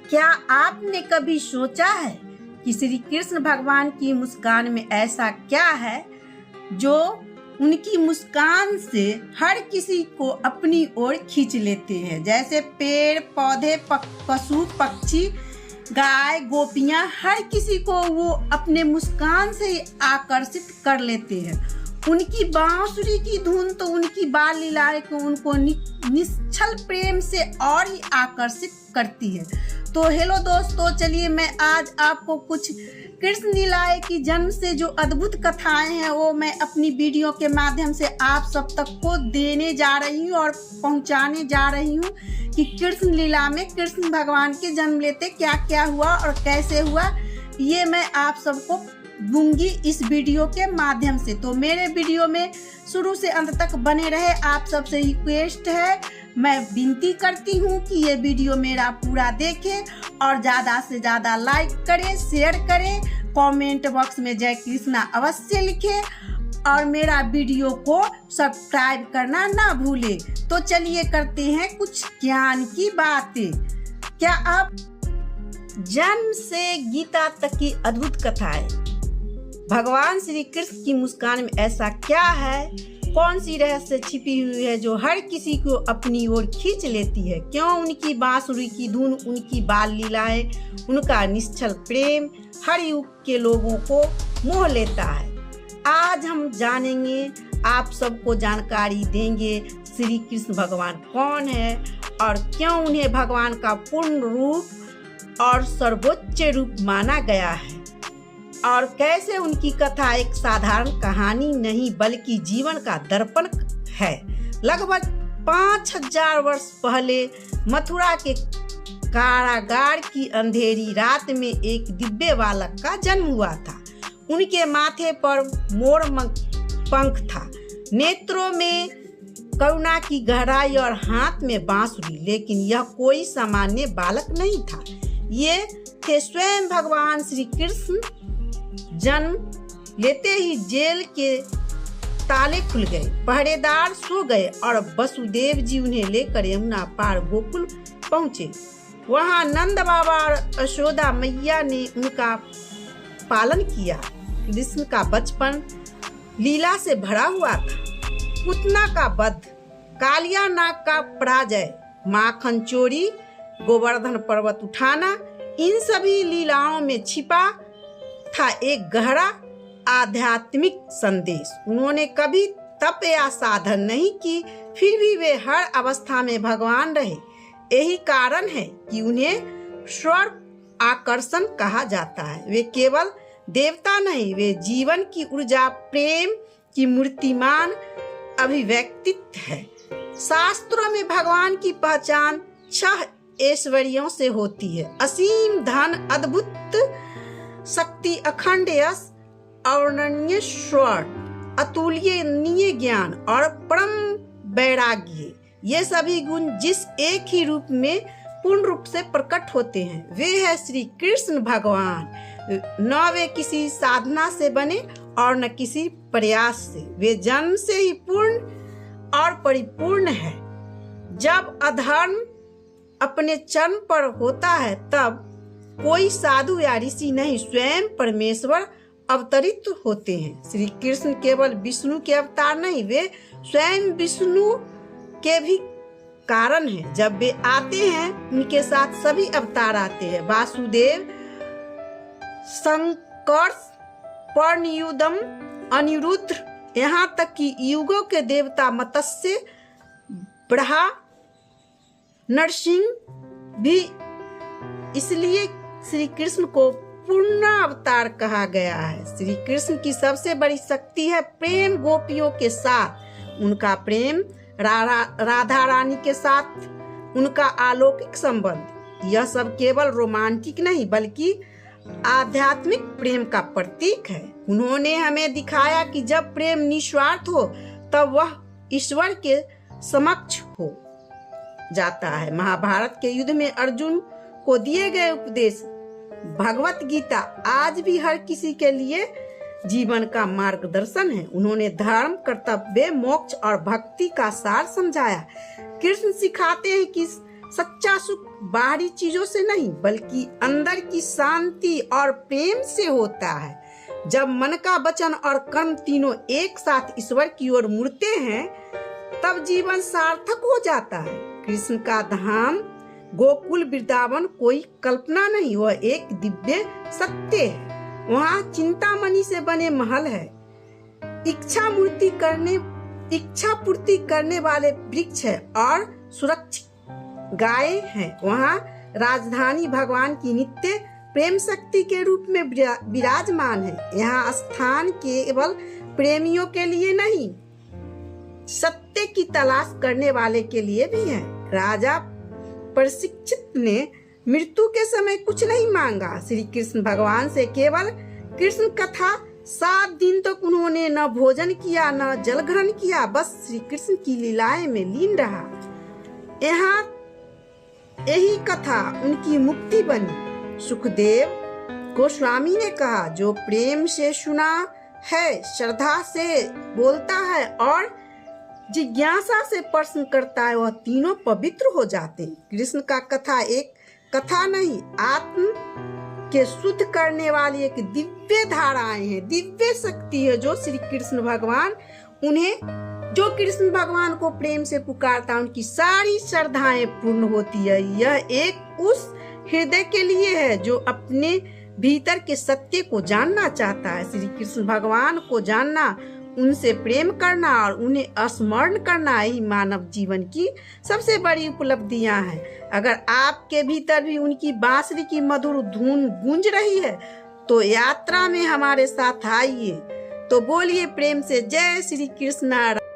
क्या आपने कभी सोचा है कि श्री कृष्ण भगवान की मुस्कान में ऐसा क्या है जो उनकी मुस्कान से हर किसी को अपनी ओर खींच लेते हैं। जैसे पेड़ पौधे, पशु पक्षी, गाय गोपियां, हर किसी को वो अपने मुस्कान से ही आकर्षित कर लेते हैं। उनकी बांसुरी की धुन तो उनकी बाल लीलाएं को उनको निश्चल प्रेम से और ही आकर्षित करती है। तो हेलो दोस्तों, चलिए मैं आज आपको कुछ कृष्ण लीलाएं की जन्म से जो अद्भुत कथाएं हैं वो मैं अपनी वीडियो के माध्यम से आप सब तक को देने जा रही हूँ और पहुंचाने जा रही हूँ कि कृष्ण लीला में कृष्ण भगवान के जन्म लेते क्या क्या हुआ और कैसे हुआ, ये मैं आप सबको दूंगी इस वीडियो के माध्यम से। तो मेरे वीडियो में शुरू से अंत तक बने रहे, आप सबसे रिक्वेस्ट है, मैं विनती करती हूँ कि ये वीडियो मेरा पूरा देखें और ज़्यादा से ज़्यादा लाइक करें, शेयर करें, कमेंट बॉक्स में जय कृष्णा अवश्य लिखें और मेरा वीडियो को सब्सक्राइब करना ना भूलें। तो चलिए करते हैं कुछ ज्ञान की बातें। क्या आप जन्म से गीता तक की अद्भुत कथाएं, भगवान श्री कृष्ण की मुस्कान में ऐसा क्या है, कौन सी रहस्य छिपी हुई है जो हर किसी को अपनी ओर खींच लेती है? क्यों उनकी बांसुरी की धुन, उनकी बाल लीलाएं, उनका निश्चल प्रेम हर युग के लोगों को मोह लेता है? आज हम जानेंगे, आप सबको जानकारी देंगे श्री कृष्ण भगवान कौन है और क्यों उन्हें भगवान का पूर्ण रूप और सर्वोच्च रूप माना गया है और कैसे उनकी कथा एक साधारण कहानी नहीं बल्कि जीवन का दर्पण है। लगभग 5000 वर्ष पहले मथुरा के कारागार की अंधेरी रात में एक दिव्य बालक का जन्म हुआ था। उनके माथे पर मोर पंख था, नेत्रों में करुणा की गहराई और हाथ में बांसुरी। लेकिन यह कोई सामान्य बालक नहीं था, ये थे स्वयं भगवान श्री कृष्ण। जन्म लेते ही जेल के ताले खुल गए, पहरेदार सो गए और वसुदेव जी उन्हें लेकर यमुना पार गोकुल पहुंचे। वहां नंद बाबा और यशोदा मैया ने उनका पालन किया। कृष्ण का बचपन लीला से भरा हुआ था। पूतना का वध, कालिया नाग का पराजय, माखन चोरी, गोवर्धन पर्वत उठाना, इन सभी लीलाओं में छिपा था एक गहरा आध्यात्मिक संदेश। उन्होंने कभी तप या साधन नहीं की, फिर भी वे हर अवस्था में भगवान रहे। यही कारण है कि उन्हें स्वर्ग आकर्षण कहा जाता है। वे केवल देवता नहीं, वे जीवन की ऊर्जा, प्रेम की मूर्तिमान अभिव्यक्तित्व है। शास्त्रों में भगवान की पहचान 6 ऐश्वर्यों से होती है: असीम धन, अद्भुत शक्ति, अखंड यश, अवर्णनीय स्वर्ण, अतुलनीय ज्ञान और परम वैराग्य। ये सभी गुण जिस एक ही रूप में पूर्ण रूप से प्रकट होते हैं, वे है श्री कृष्ण भगवान। न वे किसी साधना से बने और न किसी प्रयास से, वे जन्म से ही पूर्ण और परिपूर्ण है। जब अधर्म अपने चरम पर होता है तब कोई साधु या ऋषि नहीं, स्वयं परमेश्वर अवतरित होते हैं। श्री कृष्ण केवल विष्णु के अवतार नहीं, वे स्वयं विष्णु के भी कारण हैं। जब वे आते हैं उनके साथ सभी अवतार आते हैं: वासुदेव, संकर्ष, पर्णयुदम, अनिरुद्ध, यहाँ तक कि युगों के देवता मत्स्य, ब्रह्मा, नरसिंह भी। इसलिए श्री कृष्ण को पूर्ण अवतार कहा गया है। श्री कृष्ण की सबसे बड़ी शक्ति है प्रेम। गोपियों के साथ उनका प्रेम, राधा रानी के साथ उनका अलौकिक संबंध, यह सब केवल रोमांटिक नहीं बल्कि आध्यात्मिक प्रेम का प्रतीक है। उन्होंने हमें दिखाया कि जब प्रेम निस्वार्थ हो तब वह ईश्वर के समक्ष हो जाता है। महाभारत के युद्ध में अर्जुन को दिए गए उपदेश, भगवत गीता आज भी हर किसी के लिए जीवन का मार्गदर्शन है। उन्होंने धर्म, कर्तव्य, मोक्ष और भक्ति का सार समझाया। कृष्ण सिखाते हैं कि सच्चा सुख बाहरी चीजों से नहीं बल्कि अंदर की शांति और प्रेम से होता है। जब मन का वचन और कर्म तीनों एक साथ ईश्वर की ओर मुड़ते हैं तब जीवन सार्थक हो जाता है। कृष्ण का धाम गोकुल वृंदावन कोई कल्पना नहीं, वह एक दिव्य सत्य है। वहाँ चिंतामणि से बने महल है, इच्छा पूर्ति करने वाले वृक्ष है और सुरक्षित गाय है। वहाँ राजधानी भगवान की नित्य प्रेम शक्ति के रूप में विराजमान है। यहाँ स्थान केवल प्रेमियों के लिए नहीं, सत्य की तलाश करने वाले के लिए भी है। राजा परीक्षित ने मृत्यु के समय कुछ नहीं मांगा, श्री कृष्ण भगवान से केवल कृष्ण कथा। 7 दिन तक उन्होंने न भोजन किया न जल ग्रहण किया, बस श्री कृष्ण की लीलाएं में लीन रहा। यहाँ यही कथा उनकी मुक्ति बनी। सुखदेव गोस्वामी ने कहा, जो प्रेम से सुना है, श्रद्धा से बोलता है और जिज्ञासा से प्रश्न करता है, वह तीनों पवित्र हो जाते हैं। कृष्ण का कथा एक कथा नहीं, आत्म के शुद्ध करने वाली एक दिव्य धाराएं हैं, दिव्य शक्ति है जो श्री कृष्ण भगवान जो कृष्ण भगवान को प्रेम से पुकारता है उनकी सारी श्रद्धाएं पूर्ण होती है। यह एक उस हृदय के लिए है जो अपने भीतर के सत्य को जानना चाहता है। श्री कृष्ण भगवान को जानना, उनसे प्रेम करना और उन्हें स्मरण करना ही मानव जीवन की सबसे बड़ी उपलब्धियां हैं। अगर आपके भीतर भी उनकी बांसुरी की मधुर धुन गूंज रही है तो यात्रा में हमारे साथ आइए। तो बोलिए प्रेम से जय श्री कृष्ण।